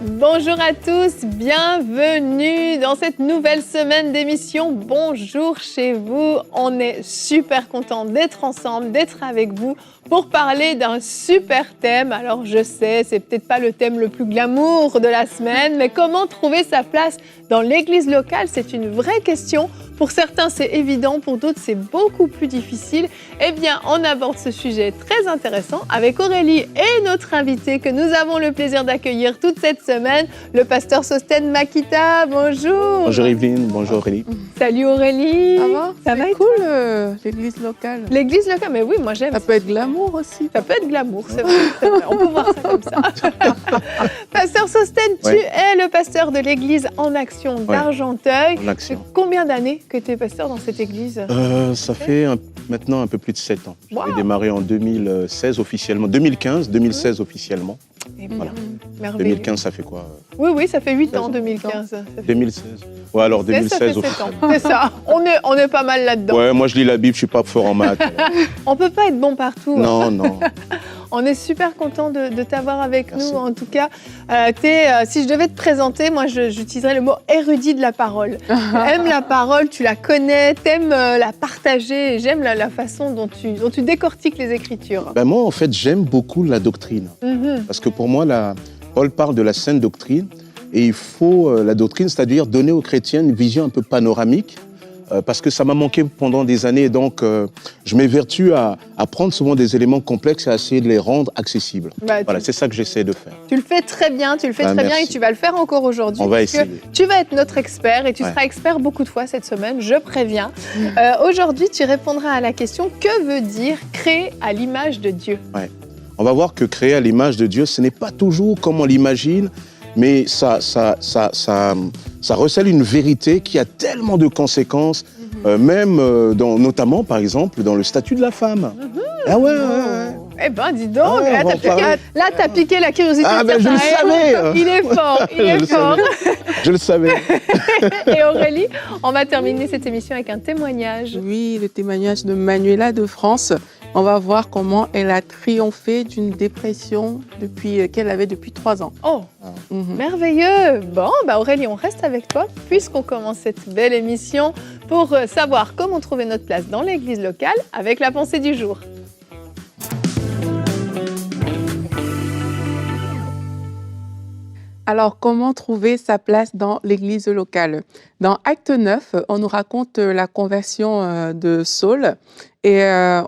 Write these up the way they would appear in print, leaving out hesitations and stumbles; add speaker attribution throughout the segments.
Speaker 1: Bonjour à tous, bienvenue dans cette nouvelle semaine d'émission Bonjour chez vous. On est super content d'être ensemble, d'être avec vous pour parler d'un super thème. Alors je sais, c'est peut-être pas le thème le plus glamour de la semaine, mais comment trouver sa place dans l'église locale, c'est une vraie question. Pour certains, c'est évident, pour d'autres, c'est beaucoup plus difficile. Eh bien, on aborde ce sujet très intéressant avec Aurélie et notre invité que nous avons le plaisir d'accueillir toute cette semaine, le pasteur Sostène Makita. Bonjour.
Speaker 2: Bonjour Evelyne, bonjour Aurélie.
Speaker 1: Salut Aurélie.
Speaker 3: Ça va?
Speaker 1: C'est
Speaker 3: cool, l'église locale.
Speaker 1: L'église locale, mais oui, moi j'aime.
Speaker 3: Ça peut être glamour aussi.
Speaker 1: Ça peut être glamour, c'est vrai. On peut voir ça comme ça. Pasteur Sostène, tu es le pasteur de l'église En Action d'Argenteuil.
Speaker 2: En Action.
Speaker 1: Combien d'années que tu es pasteur dans cette église?
Speaker 2: Ça fait maintenant un peu plus de 7 ans.
Speaker 1: Wow.
Speaker 2: J'ai démarré en 2016 officiellement, 2016 officiellement.
Speaker 1: Et
Speaker 2: Voilà.
Speaker 1: merveilleux.
Speaker 2: 2015, ça fait quoi?
Speaker 1: Oui, ça fait 8 ans,
Speaker 2: 16 ans.
Speaker 1: 2015. Ça fait...
Speaker 2: 2016. Ouais, alors 2016
Speaker 1: ça fait 7 ans.
Speaker 2: officiellement.
Speaker 1: C'est ça, on est pas mal là-dedans.
Speaker 2: Ouais, moi je lis la Bible, je suis pas fort en maths.
Speaker 1: On peut pas être bon partout.
Speaker 2: Non, non.
Speaker 1: On est super content de t'avoir avec
Speaker 2: Merci.
Speaker 1: nous. En tout cas, si je devais te présenter, moi j'utiliserais le mot érudit de la parole. Tu aimes la parole, tu la connais, tu aimes la partager. Et j'aime la façon dont tu décortiques les Écritures.
Speaker 2: Ben moi, en fait, j'aime beaucoup la doctrine. Parce que pour moi, Paul parle de la sainte doctrine. Et il faut la doctrine, c'est-à-dire donner aux chrétiens une vision un peu panoramique. Parce que ça m'a manqué pendant des années. Donc, je m'évertue à prendre souvent des éléments complexes et à essayer de les rendre accessibles. Voilà, c'est ça que j'essaie de faire.
Speaker 1: Tu le fais très bien,
Speaker 2: Merci.
Speaker 1: Et tu vas le faire encore aujourd'hui.
Speaker 2: On va essayer.
Speaker 1: Tu vas être notre expert et tu seras expert beaucoup de fois cette semaine, je préviens. Aujourd'hui, tu répondras à la question « Que veut dire créer à l'image de Dieu ?»
Speaker 2: On va voir que créer à l'image de Dieu, ce n'est pas toujours comme on l'imagine, mais ça recèle une vérité qui a tellement de conséquences, notamment, par exemple, dans le statut de la femme. Ah ouais.
Speaker 1: Eh ben, dis donc,
Speaker 2: Ah,
Speaker 1: là, t'as piqué la curiosité.
Speaker 2: Ah, ben, je le savais.
Speaker 1: Il est fort, il est fort.
Speaker 2: Je le savais.
Speaker 1: Et Aurélie, on va terminer cette émission avec un témoignage.
Speaker 3: Oui, le témoignage de Manuela de France. On va voir comment elle a triomphé d'une dépression qu'elle avait depuis 3 ans.
Speaker 1: Oh, merveilleux. Bon, Aurélie, on reste avec toi puisqu'on commence cette belle émission pour savoir comment trouver notre place dans l'église locale avec la pensée du jour.
Speaker 3: Alors, comment trouver sa place dans l'église locale? Dans Acte 9, on nous raconte la conversion de Saul. Et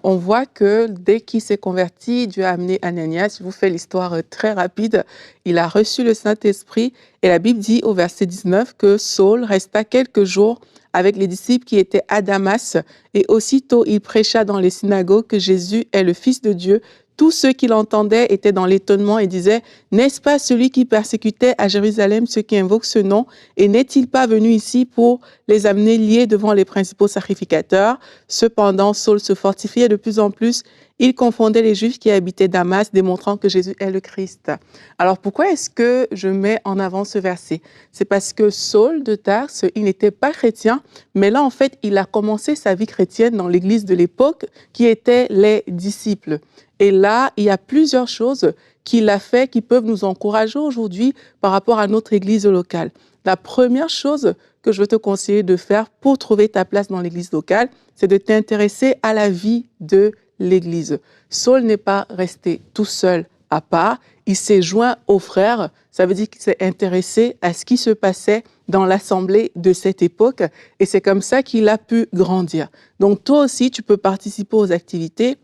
Speaker 3: on voit que dès qu'il s'est converti, Dieu a amené Ananias. Je vous fais l'histoire très rapide. Il a reçu le Saint-Esprit. Et la Bible dit au verset 19 que Saul resta quelques jours avec les disciples qui étaient à Damas. Et aussitôt, il prêcha dans les synagogues que Jésus est le Fils de Dieu. Tous ceux qui l'entendaient étaient dans l'étonnement et disaient « N'est-ce pas celui qui persécutait à Jérusalem ceux qui invoquent ce nom? Et n'est-il pas venu ici pour les amener liés devant les principaux sacrificateurs ?» Cependant, Saul se fortifiait de plus en plus. Il confondait les Juifs qui habitaient Damas, démontrant que Jésus est le Christ. Alors, pourquoi est-ce que je mets en avant ce verset? C'est parce que Saul de Tarse, il n'était pas chrétien, mais là, en fait, il a commencé sa vie chrétienne dans l'église de l'époque, qui étaient les disciples. Et là, il y a plusieurs choses qu'il a fait qui peuvent nous encourager aujourd'hui par rapport à notre église locale. La première chose que je veux te conseiller de faire pour trouver ta place dans l'église locale, c'est de t'intéresser à la vie de l'église. Saul n'est pas resté tout seul à part, il s'est joint aux frères, ça veut dire qu'il s'est intéressé à ce qui se passait dans l'assemblée de cette époque et c'est comme ça qu'il a pu grandir. Donc toi aussi, tu peux participer aux activités.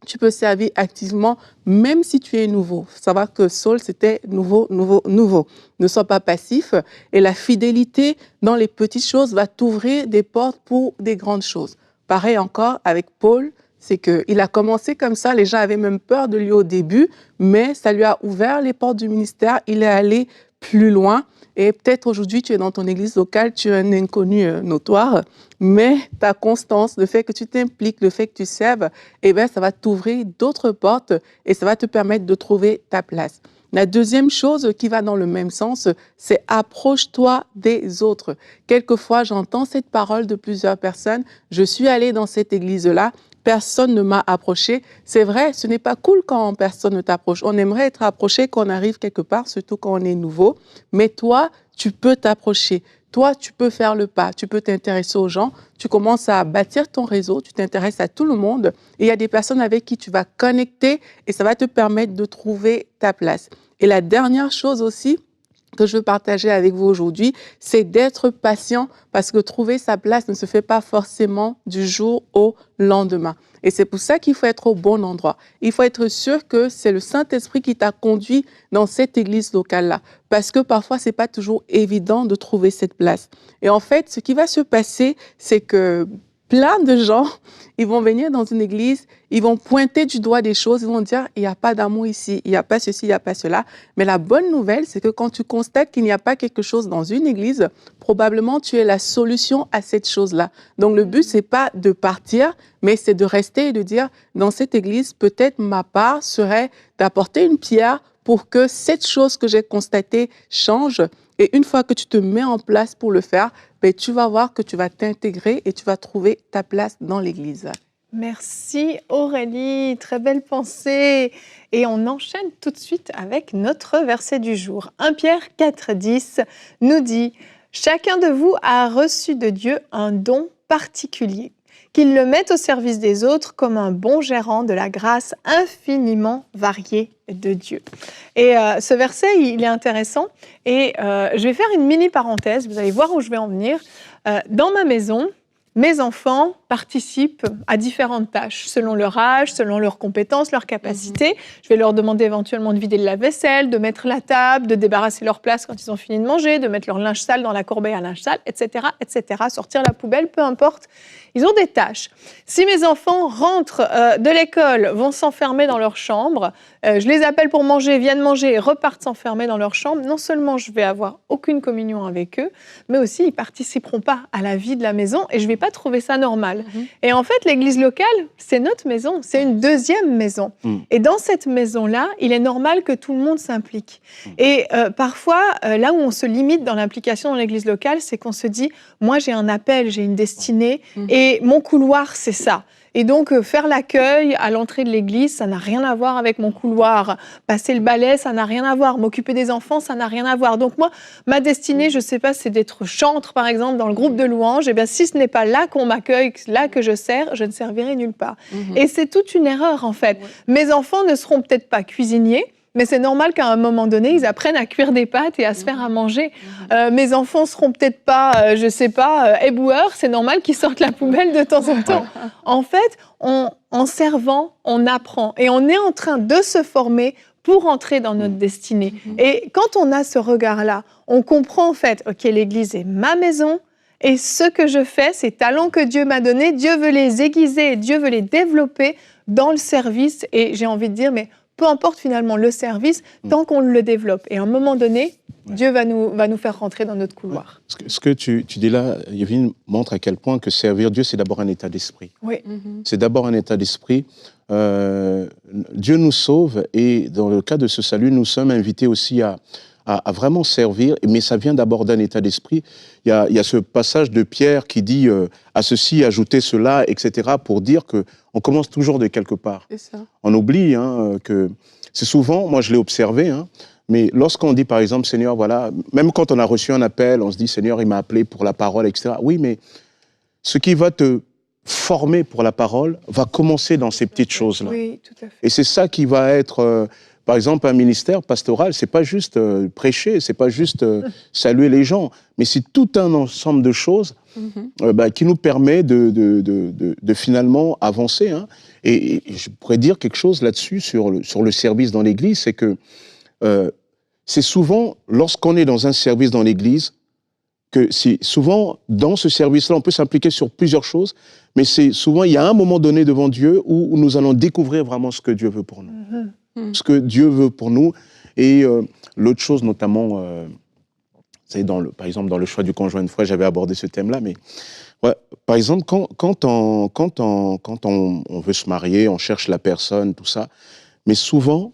Speaker 3: Tu peux servir activement, même si tu es nouveau. Faut savoir que Saul, c'était nouveau. Ne sois pas passif. Et la fidélité dans les petites choses va t'ouvrir des portes pour des grandes choses. Pareil encore avec Paul, c'est qu'il a commencé comme ça. Les gens avaient même peur de lui au début, mais ça lui a ouvert les portes du ministère. Il est allé plus loin. Et peut-être aujourd'hui, tu es dans ton église locale, tu es un inconnu notoire, mais ta constance, le fait que tu t'impliques, le fait que tu serves, eh bien, ça va t'ouvrir d'autres portes et ça va te permettre de trouver ta place. La deuxième chose qui va dans le même sens, c'est approche-toi des autres. Quelquefois, j'entends cette parole de plusieurs personnes. Je suis allée dans cette église-là, personne ne m'a approché. C'est vrai, ce n'est pas cool quand personne ne t'approche. On aimerait être approché quand on arrive quelque part, surtout quand on est nouveau. Mais toi, tu peux t'approcher. Toi, tu peux faire le pas, tu peux t'intéresser aux gens, tu commences à bâtir ton réseau, tu t'intéresses à tout le monde et il y a des personnes avec qui tu vas connecter et ça va te permettre de trouver ta place. Et la dernière chose aussi que je veux partager avec vous aujourd'hui, c'est d'être patient parce que trouver sa place ne se fait pas forcément du jour au lendemain. Et c'est pour ça qu'il faut être au bon endroit. Il faut être sûr que c'est le Saint-Esprit qui t'a conduit dans cette église locale-là. Parce que parfois, c'est pas toujours évident de trouver cette place. Et en fait, ce qui va se passer, c'est que plein de gens, ils vont venir dans une église, ils vont pointer du doigt des choses, ils vont dire, il n'y a pas d'amour ici, il n'y a pas ceci, il n'y a pas cela. Mais la bonne nouvelle, c'est que quand tu constates qu'il n'y a pas quelque chose dans une église, probablement tu es la solution à cette chose-là. Donc le but, c'est pas de partir, mais c'est de rester et de dire, dans cette église, peut-être ma part serait d'apporter une pierre pour que cette chose que j'ai constatée change. Et une fois que tu te mets en place pour le faire, ben, tu vas voir que tu vas t'intégrer et tu vas trouver ta place dans l'Église.
Speaker 1: Merci Aurélie, très belle pensée. Et on enchaîne tout de suite avec notre verset du jour. 1 Pierre 4,10 nous dit « Chacun de vous a reçu de Dieu un don particulier. Qu'il le mette au service des autres comme un bon gérant de la grâce infiniment variée de Dieu. » Et ce verset, il est intéressant. Et je vais faire une mini parenthèse, vous allez voir où je vais en venir. Dans ma maison, mes enfants participent à différentes tâches, selon leur âge, selon leurs compétences, leurs capacités. Je vais leur demander éventuellement de vider le lave-vaisselle, de mettre la table, de débarrasser leur place quand ils ont fini de manger, de mettre leur linge sale dans la corbeille à linge sale, etc., etc., sortir la poubelle, peu importe. Ils ont des tâches. Si mes enfants rentrent de l'école, vont s'enfermer dans leur chambre, je les appelle pour manger, viennent manger et repartent s'enfermer dans leur chambre, non seulement je vais avoir aucune communion avec eux, mais aussi ils ne participeront pas à la vie de la maison et je ne vais pas trouver ça normal. Et en fait, l'église locale, c'est notre maison, c'est une deuxième maison. Et dans cette maison-là, il est normal que tout le monde s'implique. Et parfois, là où on se limite dans l'implication dans l'église locale, c'est qu'on se dit, moi j'ai un appel, j'ai une destinée, et mon couloir, c'est ça. Et donc, faire l'accueil à l'entrée de l'église, ça n'a rien à voir avec mon couloir. Passer le balai, ça n'a rien à voir. M'occuper des enfants, ça n'a rien à voir. Donc moi, ma destinée, je ne sais pas, c'est d'être chantre, par exemple, dans le groupe de louanges. Eh bien, si ce n'est pas là qu'on m'accueille, là que je sers, je ne servirai nulle part. Et c'est toute une erreur, en fait. Mes enfants ne seront peut-être pas cuisiniers, mais c'est normal qu'à un moment donné, ils apprennent à cuire des pâtes et à se faire à manger. Mes enfants seront peut-être pas, je sais pas, éboueurs. C'est normal qu'ils sortent la poubelle de temps en temps. En fait, en servant, on apprend. Et on est en train de se former pour entrer dans notre destinée. Et quand on a ce regard-là, on comprend en fait, OK, l'Église est ma maison. Et ce que je fais, ces talents que Dieu m'a donnés, Dieu veut les aiguiser, Dieu veut les développer dans le service. Et j'ai envie de dire, mais peu importe finalement le service, tant qu'on le développe. Et à un moment donné, Dieu va nous faire rentrer dans notre couloir.
Speaker 2: Ce que tu dis là, Yevine, montre à quel point que servir Dieu, c'est d'abord un état d'esprit.
Speaker 1: Oui.
Speaker 2: C'est d'abord un état d'esprit. Dieu nous sauve et dans le cas de ce salut, nous sommes invités aussi à vraiment servir, mais ça vient d'abord d'un état d'esprit. Il y a ce passage de Pierre qui dit à ceci, ajoutez cela, etc., pour dire qu'on commence toujours de quelque part.
Speaker 3: C'est ça.
Speaker 2: On oublie que c'est souvent, moi je l'ai observé, mais lorsqu'on dit par exemple, Seigneur, voilà, même quand on a reçu un appel, on se dit, Seigneur, il m'a appelé pour la parole, etc. Oui, mais ce qui va te former pour la parole va commencer dans ces petites choses-là.
Speaker 1: Oui, tout à fait.
Speaker 2: Et c'est ça qui va être... par exemple, un ministère pastoral, c'est pas juste prêcher, c'est pas juste saluer les gens, mais c'est tout un ensemble de choses qui nous permet de finalement avancer. Et je pourrais dire quelque chose là-dessus sur le service dans l'Église, c'est que c'est souvent, lorsqu'on est dans un service dans l'Église, que c'est souvent dans ce service-là, on peut s'impliquer sur plusieurs choses, mais c'est souvent, il y a un moment donné devant Dieu où nous allons découvrir vraiment ce que Dieu veut pour nous. Ce que Dieu veut pour nous. Et l'autre chose, notamment, c'est par exemple, dans le choix du conjoint, une fois, j'avais abordé ce thème-là, mais ouais, par exemple, quand on veut se marier, on cherche la personne, tout ça, mais souvent,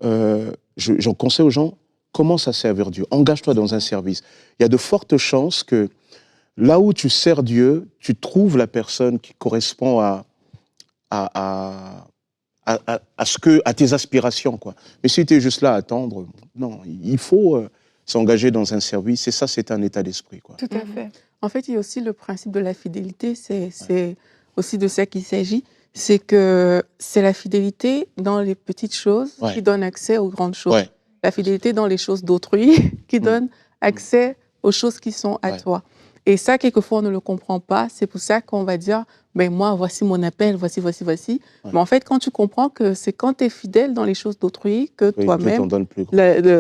Speaker 2: j'en conseille aux gens, commence à servir Dieu, engage-toi dans un service. Il y a de fortes chances que là où tu sers Dieu, tu trouves la personne qui correspond à à tes aspirations, quoi. Mais si tu es juste là à attendre, non, il faut s'engager dans un service, et ça, c'est un état d'esprit, quoi.
Speaker 1: Tout à fait.
Speaker 3: En fait, il y a aussi le principe de la fidélité, c'est aussi de ça qu'il s'agit. C'est que c'est la fidélité dans les petites choses qui donne accès aux grandes choses.
Speaker 2: Ouais.
Speaker 3: La fidélité dans les choses d'autrui qui donne accès aux choses qui sont à toi. Et ça, quelquefois, on ne le comprend pas. C'est pour ça qu'on va dire, ben moi, voici mon appel, voici. Mais en fait, quand tu comprends que c'est quand tu es fidèle dans les choses d'autrui que toi-même,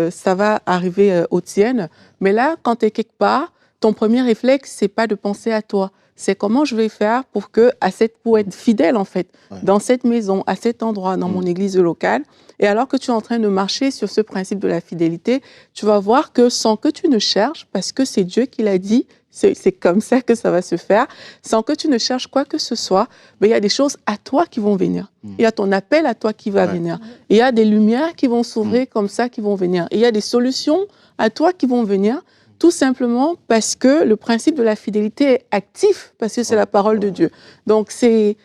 Speaker 3: ça va arriver aux tiennes. Mais là, quand tu es quelque part, ton premier réflexe, c'est pas de penser à toi. C'est comment je vais faire pour être fidèle, en fait, dans cette maison, à cet endroit, dans mon église locale. Et alors que tu es en train de marcher sur ce principe de la fidélité, tu vas voir que sans que tu ne cherches, parce que c'est Dieu qui l'a dit, c'est comme ça que ça va se faire, sans que tu ne cherches quoi que ce soit, ben, il y a des choses à toi qui vont venir. Il y a ton appel à toi qui va venir. Il y a des lumières qui vont s'ouvrir comme ça qui vont venir. Il y a des solutions à toi qui vont venir. Tout simplement parce que le principe de la fidélité est actif, parce que c'est la parole de Dieu. Donc, c'est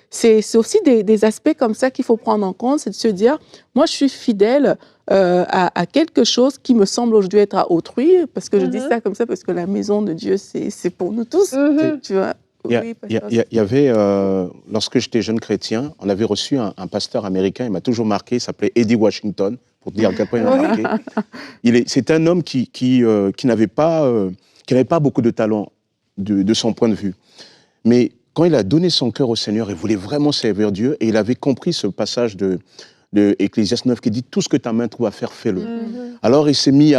Speaker 3: aussi des aspects comme ça qu'il faut prendre en compte, c'est de se dire, moi, je suis fidèle à quelque chose qui me semble aujourd'hui être à autrui, parce que je dis ça comme ça, parce que la maison de Dieu, c'est pour nous tous, tu vois.
Speaker 2: Il y avait, lorsque j'étais jeune chrétien, on avait reçu un pasteur américain, il m'a toujours marqué, il s'appelait Eddie Washington, pour dire à quel point il m'a marqué. C'est un homme qui n'avait pas beaucoup de talent de son point de vue. Mais quand il a donné son cœur au Seigneur, il voulait vraiment servir Dieu, et il avait compris ce passage de Ecclésiaste 9 qui dit « Tout ce que ta main trouve à faire, fais-le ». Alors il s'est mis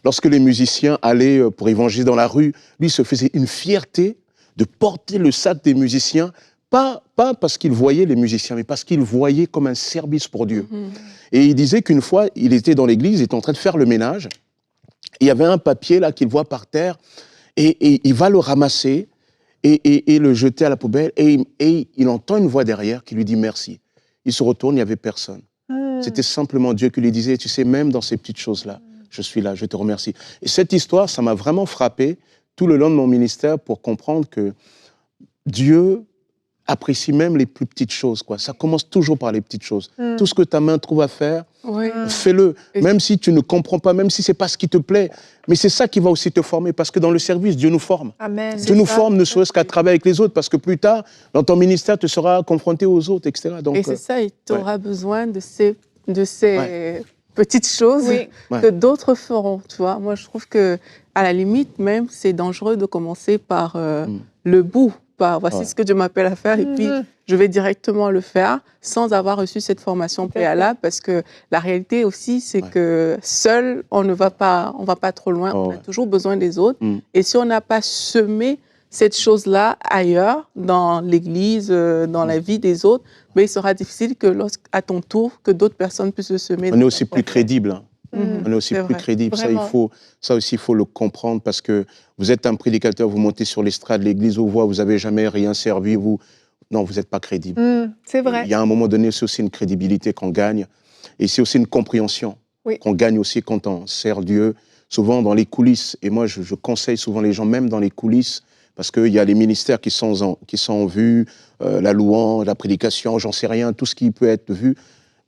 Speaker 2: lorsque les musiciens allaient pour évangéliser dans la rue, lui il se faisait une fierté de porter le sac des musiciens, pas parce qu'il voyait les musiciens, mais parce qu'il voyait comme un service pour Dieu. Et il disait qu'une fois, il était dans l'église, il était en train de faire le ménage, et il y avait un papier là qu'il voit par terre, et il va le ramasser et le jeter à la poubelle, et il entend une voix derrière qui lui dit merci. Il se retourne, il n'y avait personne. C'était simplement Dieu qui lui disait, tu sais, même dans ces petites choses-là, je suis là, je te remercie. Et cette histoire, ça m'a vraiment frappé tout le long de mon ministère pour comprendre que Dieu apprécie même les plus petites choses, quoi. Ça commence toujours par les petites choses. Tout ce que ta main trouve à faire, fais-le. Même si tu ne comprends pas, même si c'est pas ce qui te plaît. Mais c'est ça qui va aussi te former, parce que dans le service, Dieu nous forme.
Speaker 1: Amen.
Speaker 2: Dieu nous forme, ne serait-ce qu'à travailler avec les autres, parce que plus tard, dans ton ministère, tu seras confronté aux autres, etc. Donc,
Speaker 3: et c'est ça, tu auras besoin de ces petites choses que d'autres feront, tu vois. Moi, je trouve que, à la limite, même, c'est dangereux de commencer par le bout. Voici ce que Dieu m'appelle à faire, et puis je vais directement le faire sans avoir reçu cette formation préalable, parce que la réalité aussi, c'est que seul, on va pas trop loin, on a toujours besoin des autres. Et si on n'a pas semé cette chose-là ailleurs, dans l'Église, dans la vie des autres, mais il sera difficile que à ton tour, que d'autres personnes puissent le semer.
Speaker 2: On est aussi plus crédible. Hein. On est aussi plus crédible. Ça aussi, il faut le comprendre, parce que vous êtes un prédicateur, vous montez sur l'estrade, l'église vous voit, vous n'avez jamais rien servi, non, vous n'êtes pas crédible.
Speaker 1: C'est vrai.
Speaker 2: Il y a un moment donné, c'est aussi une crédibilité qu'on gagne, et c'est aussi une compréhension qu'on gagne aussi quand on sert Dieu, souvent dans les coulisses. Et moi, je conseille souvent les gens, même dans les coulisses, parce qu'il y a les ministères qui sont en vue, la louange, la prédication, j'en sais rien, tout ce qui peut être vu,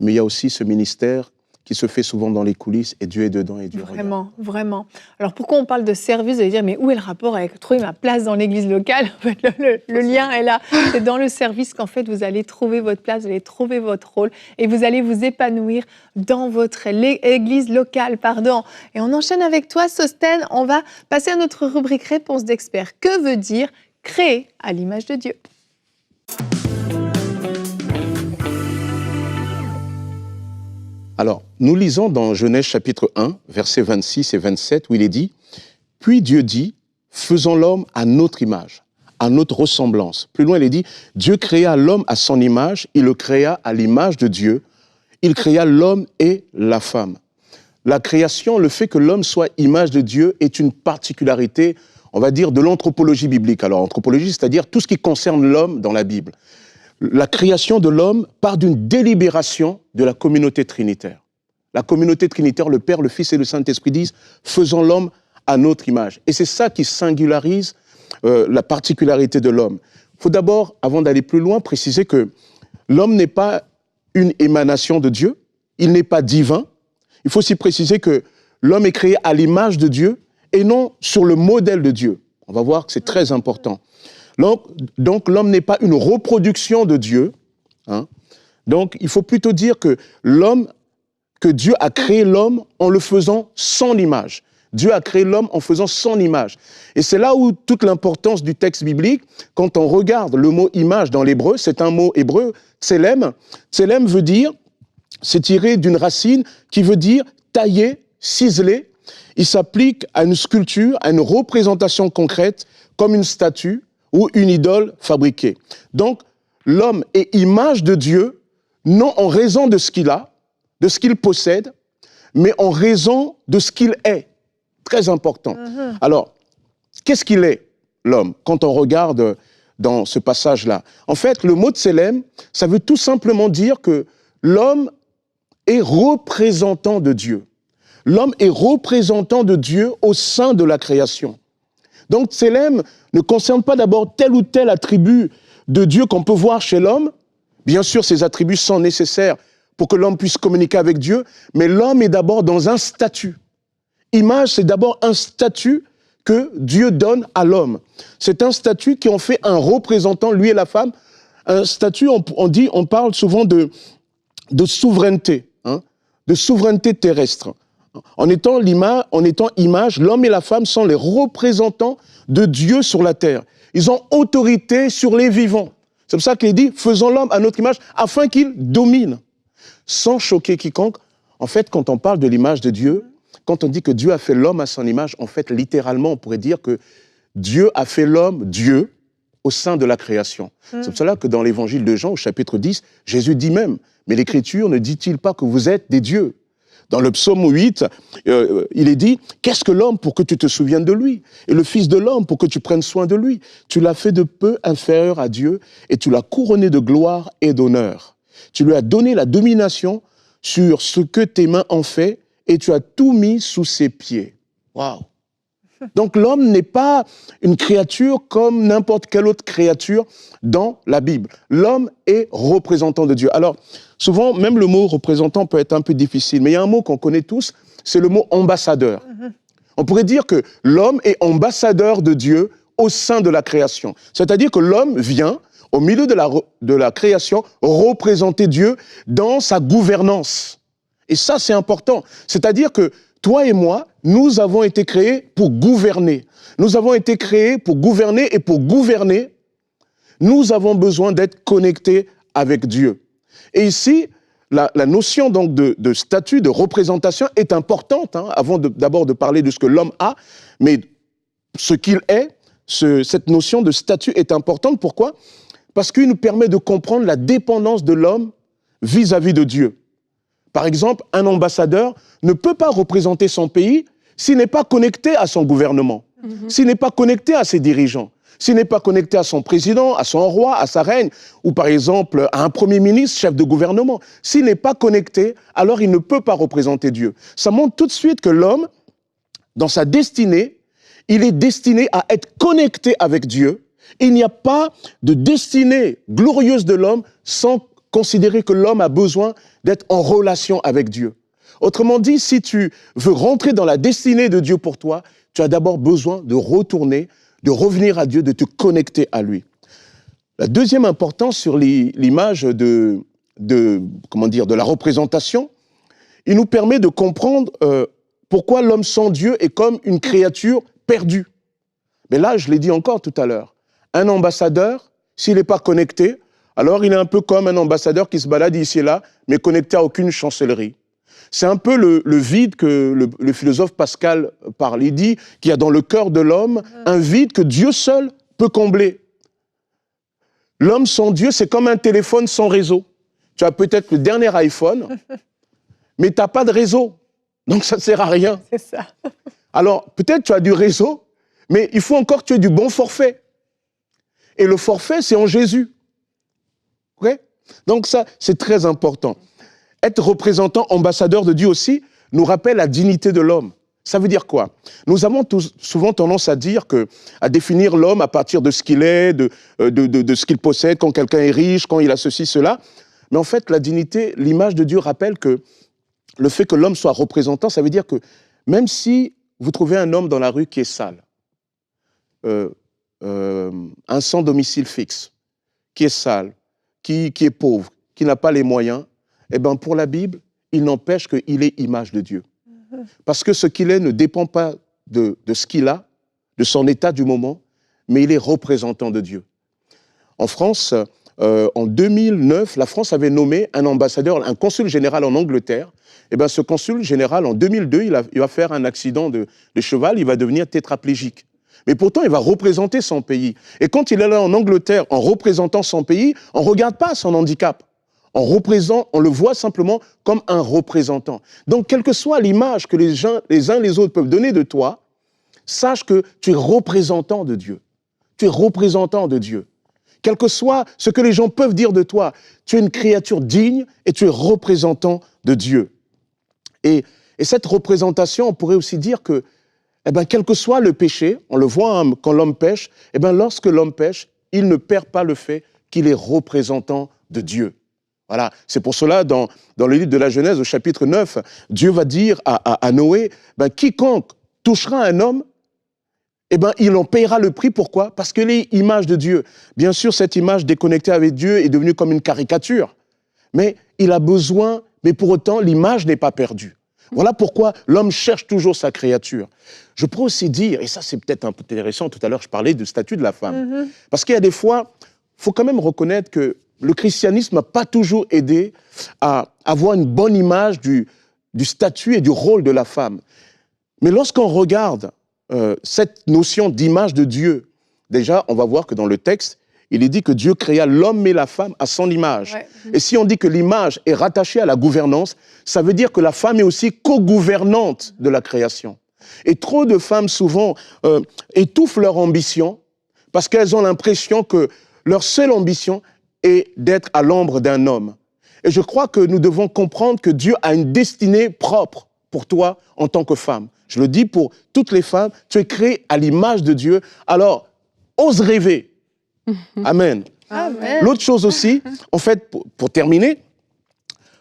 Speaker 2: mais il y a aussi ce ministère qui se fait souvent dans les coulisses, et Dieu est dedans et Dieu regarde.
Speaker 1: Vraiment. Alors pourquoi on parle de service? Vous allez dire, mais où est le rapport avec trouver ma place dans l'église locale? En fait, le lien est là. C'est dans le service qu'en fait vous allez trouver votre place, vous allez trouver votre rôle, et vous allez vous épanouir dans votre église locale. Et on enchaîne avec toi, Sostène. On va passer à notre rubrique Réponse d'expert. Que veut dire créer à l'image de Dieu?
Speaker 2: Alors, nous lisons dans Genèse chapitre 1, versets 26 et 27, où il est dit « Puis Dieu dit, faisons l'homme à notre image, à notre ressemblance. » Plus loin, il est dit « Dieu créa l'homme à son image, il le créa à l'image de Dieu. Il créa l'homme et la femme. » La création, le fait que l'homme soit image de Dieu est une particularité, on va dire, de l'anthropologie biblique. Alors, anthropologie, c'est-à-dire tout ce qui concerne l'homme dans la Bible. La création de l'homme part d'une délibération de la communauté trinitaire. La communauté trinitaire, le Père, le Fils et le Saint-Esprit disent « faisons l'homme à notre image ». Et c'est ça qui singularise la particularité de l'homme. Il faut d'abord, avant d'aller plus loin, préciser que l'homme n'est pas une émanation de Dieu, il n'est pas divin. Il faut aussi préciser que l'homme est créé à l'image de Dieu et non sur le modèle de Dieu. On va voir que c'est très important. Donc l'homme n'est pas une reproduction de Dieu. Hein. Donc il faut plutôt dire que Dieu a créé l'homme en le faisant son image. Dieu a créé l'homme en faisant son image. Et c'est là où toute l'importance du texte biblique, quand on regarde le mot image dans l'hébreu, c'est un mot hébreu, tselem. Tselem veut dire, c'est tiré d'une racine qui veut dire tailler, ciseler. Il s'applique à une sculpture, à une représentation concrète, comme une statue ou une idole fabriquée. Donc, l'homme est image de Dieu, non en raison de ce qu'il a, de ce qu'il possède, mais en raison de ce qu'il est. Très important. Alors, qu'est-ce qu'il est, l'homme, quand on regarde dans ce passage-là? En fait, le mot tselem, ça veut tout simplement dire que l'homme est représentant de Dieu. L'homme est représentant de Dieu au sein de la création. Donc, tselem ne concerne pas d'abord tel ou tel attribut de Dieu qu'on peut voir chez l'homme. Bien sûr, ces attributs sont nécessaires pour que l'homme puisse communiquer avec Dieu, mais l'homme est d'abord dans un statut. Image, c'est d'abord un statut que Dieu donne à l'homme. C'est un statut qui en fait un représentant, lui et la femme. Un statut, on parle souvent de souveraineté, hein, de souveraineté terrestre. En étant image, l'homme et la femme sont les représentants de Dieu sur la terre. Ils ont autorité sur les vivants. C'est pour ça qu'il est dit, faisons l'homme à notre image, afin qu'il domine, sans choquer quiconque. En fait, quand on parle de l'image de Dieu, quand on dit que Dieu a fait l'homme à son image, en fait, littéralement, on pourrait dire que Dieu a fait l'homme, Dieu, au sein de la création. C'est pour cela que dans l'évangile de Jean, au chapitre 10, Jésus dit même, mais l'Écriture ne dit-il pas que vous êtes des dieux? Dans le psaume 8, il est dit, qu'est-ce que l'homme pour que tu te souviennes de lui? Et le fils de l'homme pour que tu prennes soin de lui? Tu l'as fait de peu inférieur à Dieu et tu l'as couronné de gloire et d'honneur. Tu lui as donné la domination sur ce que tes mains ont fait et tu as tout mis sous ses pieds. Waouh! Donc l'homme n'est pas une créature comme n'importe quelle autre créature dans la Bible. L'homme est représentant de Dieu. Alors, souvent, même le mot représentant peut être un peu difficile, mais il y a un mot qu'on connaît tous, c'est le mot ambassadeur. On pourrait dire que l'homme est ambassadeur de Dieu au sein de la création. C'est-à-dire que l'homme vient, au milieu de la création, représenter Dieu dans sa gouvernance. Et ça, c'est important. C'est-à-dire que toi et moi, nous avons été créés pour gouverner. Nous avons été créés pour gouverner et pour gouverner, nous avons besoin d'être connectés avec Dieu. Et ici, la notion donc de statut, de représentation est importante, hein, avant d'abord de parler de ce que l'homme a, mais ce qu'il est, cette notion de statut est importante. Pourquoi? Parce qu'il nous permet de comprendre la dépendance de l'homme vis-à-vis de Dieu. Par exemple, un ambassadeur ne peut pas représenter son pays s'il n'est pas connecté à son gouvernement, s'il n'est pas connecté à ses dirigeants, s'il n'est pas connecté à son président, à son roi, à sa reine, ou par exemple à un premier ministre, chef de gouvernement. S'il n'est pas connecté, alors il ne peut pas représenter Dieu. Ça montre tout de suite que l'homme, dans sa destinée, il est destiné à être connecté avec Dieu. Il n'y a pas de destinée glorieuse de l'homme sans considérer que l'homme a besoin d'être en relation avec Dieu. Autrement dit, si tu veux rentrer dans la destinée de Dieu pour toi, tu as d'abord besoin de retourner, de revenir à Dieu, de te connecter à lui. La deuxième importance sur l'image de la représentation, il nous permet de comprendre pourquoi l'homme sans Dieu est comme une créature perdue. Mais là, je l'ai dit encore tout à l'heure, un ambassadeur, s'il n'est pas connecté, alors il est un peu comme un ambassadeur qui se balade ici et là, mais connecté à aucune chancellerie. C'est un peu le vide que le philosophe Pascal parle. Il dit qu'il y a dans le cœur de l'homme un vide que Dieu seul peut combler. L'homme sans Dieu, c'est comme un téléphone sans réseau. Tu as peut-être le dernier iPhone, mais tu n'as pas de réseau. Donc ça ne sert à rien.
Speaker 1: C'est ça.
Speaker 2: Alors, peut-être tu as du réseau, mais il faut encore que tu aies du bon forfait. Et le forfait, c'est en Jésus. Okay? Donc ça, c'est très important. Être représentant, ambassadeur de Dieu aussi, nous rappelle la dignité de l'homme. Ça veut dire quoi? Nous avons souvent tendance à définir l'homme à partir de ce qu'il est, de ce qu'il possède, quand quelqu'un est riche, quand il a ceci, cela. Mais en fait, la dignité, l'image de Dieu rappelle que le fait que l'homme soit représentant, ça veut dire que même si vous trouvez un homme dans la rue qui est sale, un sans domicile fixe, qui est sale, qui est pauvre, qui n'a pas les moyens, eh bien pour la Bible, il n'empêche qu'il est image de Dieu. Parce que ce qu'il est ne dépend pas de ce qu'il a, de son état du moment, mais il est représentant de Dieu. En France, en 2009, la France avait nommé un ambassadeur, un consul général en Angleterre. Et bien, ce consul général, en 2002, il va faire un accident de cheval, il va devenir tétraplégique. Mais pourtant, il va représenter son pays. Et quand il est là en Angleterre, en représentant son pays, on ne regarde pas son handicap. On le voit simplement comme un représentant. Donc, quelle que soit l'image que les uns les autres peuvent donner de toi, sache que tu es représentant de Dieu. Tu es représentant de Dieu. Quel que soit ce que les gens peuvent dire de toi, tu es une créature digne et tu es représentant de Dieu. Et cette représentation, on pourrait aussi dire que, quel que soit le péché, on le voit quand l'homme pêche, lorsque l'homme pêche, il ne perd pas le fait qu'il est représentant de Dieu. Voilà, c'est pour cela, dans le livre de la Genèse, au chapitre 9, Dieu va dire à Noé, quiconque touchera un homme, il en payera le prix. Pourquoi? Parce qu'il est image de Dieu. Bien sûr, cette image déconnectée avec Dieu est devenue comme une caricature. Mais il a besoin, mais pour autant, l'image n'est pas perdue. Voilà pourquoi l'homme cherche toujours sa créature. Je pourrais aussi dire, et ça c'est peut-être un peu intéressant, tout à l'heure je parlais du statut de la femme. Parce qu'il y a des fois, il faut quand même reconnaître que le christianisme n'a pas toujours aidé à avoir une bonne image du statut et du rôle de la femme. Mais lorsqu'on regarde cette notion d'image de Dieu, déjà, on va voir que dans le texte, il est dit que Dieu créa l'homme et la femme à son image. Ouais. Et si on dit que l'image est rattachée à la gouvernance, ça veut dire que la femme est aussi co-gouvernante de la création. Et trop de femmes, souvent, étouffent leur ambition parce qu'elles ont l'impression que leur seule ambition est d'être à l'ombre d'un homme. Et je crois que nous devons comprendre que Dieu a une destinée propre pour toi en tant que femme. Je le dis pour toutes les femmes, tu es créée à l'image de Dieu, alors ose rêver. Amen.
Speaker 1: Amen.
Speaker 2: L'autre chose aussi, en fait, pour terminer,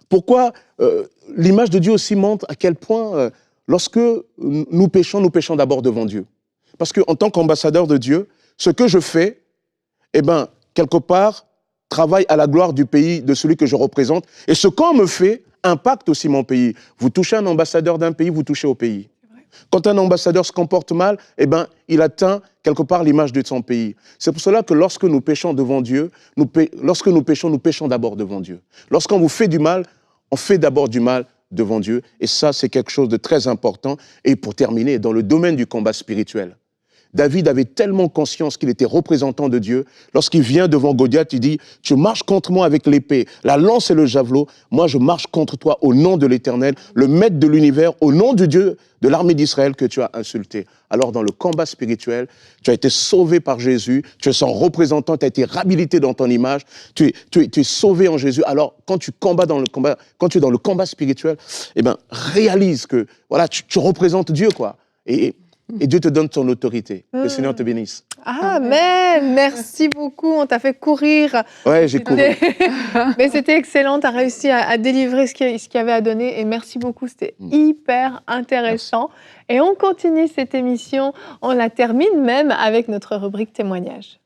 Speaker 2: pourquoi l'image de Dieu aussi montre à quel point, lorsque nous péchons d'abord devant Dieu. Parce qu'en tant qu'ambassadeur de Dieu, ce que je fais, quelque part, travaille à la gloire du pays de celui que je représente. Et ce qu'on me fait impacte aussi mon pays. Vous touchez un ambassadeur d'un pays, vous touchez au pays. Quand un ambassadeur se comporte mal, il atteint quelque part l'image de son pays. C'est pour cela que lorsque nous péchons devant Dieu, nous péchons d'abord devant Dieu. Lorsqu'on vous fait du mal, on fait d'abord du mal devant Dieu. Et ça, c'est quelque chose de très important. Et pour terminer, dans le domaine du combat spirituel, David avait tellement conscience qu'il était représentant de Dieu. Lorsqu'il vient devant Goliath, il dit « Tu marches contre moi avec l'épée, la lance et le javelot. Moi, je marche contre toi au nom de l'Éternel, le maître de l'univers, au nom du Dieu de l'armée d'Israël que tu as insulté. » Alors, dans le combat spirituel, tu as été sauvé par Jésus, tu es son représentant, tu as été réhabilité dans ton image, tu es sauvé en Jésus. Alors, quand tu es dans le combat spirituel, réalise que voilà, tu représentes Dieu, quoi. Et Dieu te donne son autorité. Le Seigneur te bénisse.
Speaker 1: Amen. Merci beaucoup. On t'a fait courir.
Speaker 2: Ouais, j'ai couru.
Speaker 1: Mais c'était excellent. Tu as réussi à délivrer ce qu'il y avait à donner. Et merci beaucoup. C'était hyper intéressant. Merci. Et on continue cette émission. On la termine même avec notre rubrique témoignage.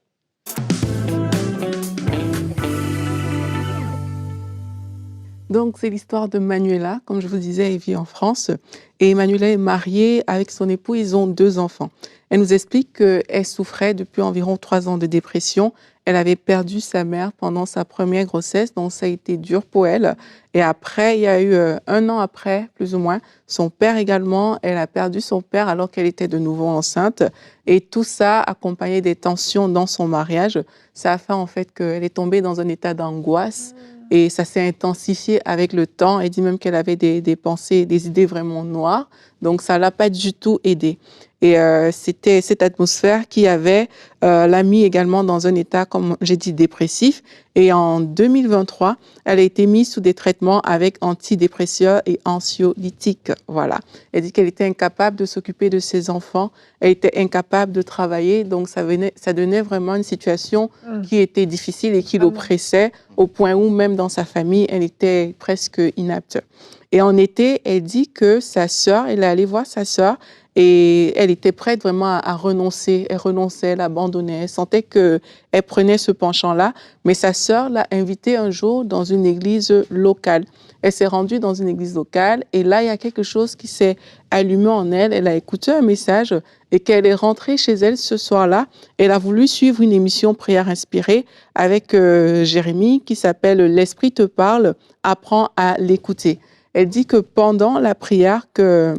Speaker 3: Donc, c'est l'histoire de Manuela. Comme je vous disais, elle vit en France. Et Manuela est mariée avec son époux. Ils ont 2 enfants. Elle nous explique qu'elle souffrait depuis environ 3 ans de dépression. Elle avait perdu sa mère pendant sa première grossesse. Donc, ça a été dur pour elle. Et après, il y a eu 1 an après, plus ou moins, son père également. Elle a perdu son père alors qu'elle était de nouveau enceinte. Et tout ça, accompagné des tensions dans son mariage, ça a fait en fait qu'elle est tombée dans un état d'angoisse. Et ça s'est intensifié avec le temps. Elle dit même qu'elle avait des pensées, des idées vraiment noires. Donc, ça ne l'a pas du tout aidé. Et c'était cette atmosphère qui l'a mis également dans un état, comme j'ai dit, dépressif. Et en 2023, elle a été mise sous des traitements avec antidépresseurs et anxiolytiques. Voilà. Elle dit qu'elle était incapable de s'occuper de ses enfants. Elle était incapable de travailler. Donc, ça donnait vraiment une situation qui était difficile et qui l'oppressait au point où, même dans sa famille, elle était presque inapte. Et en été, elle dit que sa sœur, elle est allée voir sa sœur, et elle était prête vraiment à renoncer. Elle renonçait, elle abandonnait. Elle sentait qu'elle prenait ce penchant-là. Mais sa sœur l'a invitée un jour dans une église locale. Elle s'est rendue dans une église locale et là, il y a quelque chose qui s'est allumé en elle. Elle a écouté un message et qu'elle est rentrée chez elle ce soir-là. Elle a voulu suivre une émission Prière inspirée avec Jérémie qui s'appelle « L'Esprit te parle, apprends à l'écouter ». Elle dit que pendant la prière que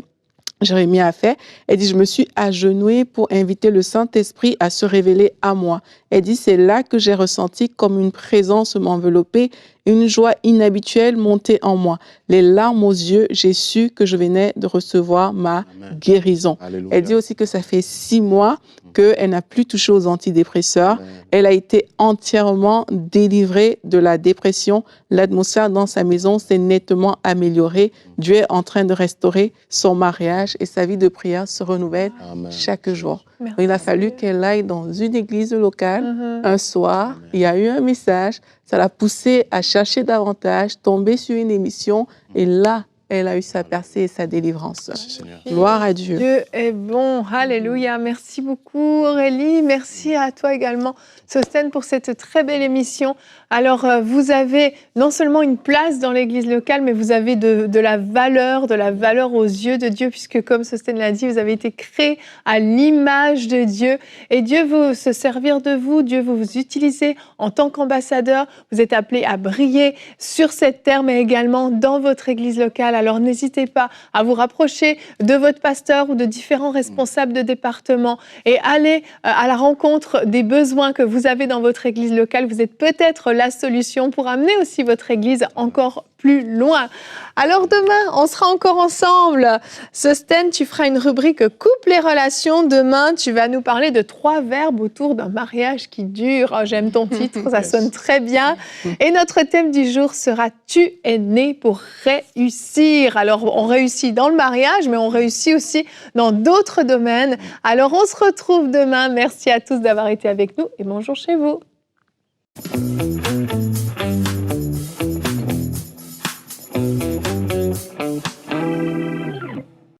Speaker 3: Jérémie a fait, elle dit, je me suis agenouillée pour inviter le Saint-Esprit à se révéler à moi. Elle dit, c'est là que j'ai ressenti comme une présence m'envelopper, une joie inhabituelle monter en moi. Les larmes aux yeux, j'ai su que je venais de recevoir ma guérison.
Speaker 2: Alléluia.
Speaker 3: Elle dit aussi que ça fait 6 mois qu'elle n'a plus touché aux antidépresseurs. Elle a été entièrement délivrée de la dépression. L'atmosphère dans sa maison s'est nettement améliorée. Dieu est en train de restaurer son mariage et sa vie de prière se renouvelle chaque jour.
Speaker 1: Merci.
Speaker 3: Il a fallu qu'elle aille dans une église locale un soir. Il y a eu un message. Ça l'a poussée à chercher davantage, tomber sur une émission et là, elle a eu sa percée et sa délivrance.
Speaker 2: Merci, Seigneur.
Speaker 3: Gloire à Dieu.
Speaker 1: Dieu est bon. Alléluia. Merci beaucoup Aurélie. Merci à toi également Sostène pour cette très belle émission. Alors vous avez non seulement une place dans l'église locale, mais vous avez de la valeur aux yeux de Dieu, puisque comme Sostène l'a dit, vous avez été créé à l'image de Dieu. Et Dieu veut se servir de vous, Dieu veut vous utiliser en tant qu'ambassadeur. Vous êtes appelés à briller sur cette terre, mais également dans votre église locale. Alors n'hésitez pas à vous rapprocher de votre pasteur ou de différents responsables de département et aller à la rencontre des besoins que vous avez dans votre église locale. Vous êtes peut-être la solution pour amener aussi votre église encore plus loin. Alors demain, on sera encore ensemble. Sostène, tu feras une rubrique Coupe les relations. Demain, tu vas nous parler de 3 verbes autour d'un mariage qui dure. Oh, j'aime ton titre, ça sonne très bien. Et notre thème du jour sera Tu es né pour réussir. Alors, on réussit dans le mariage, mais on réussit aussi dans d'autres domaines. Alors, on se retrouve demain. Merci à tous d'avoir été avec nous et bonjour chez vous.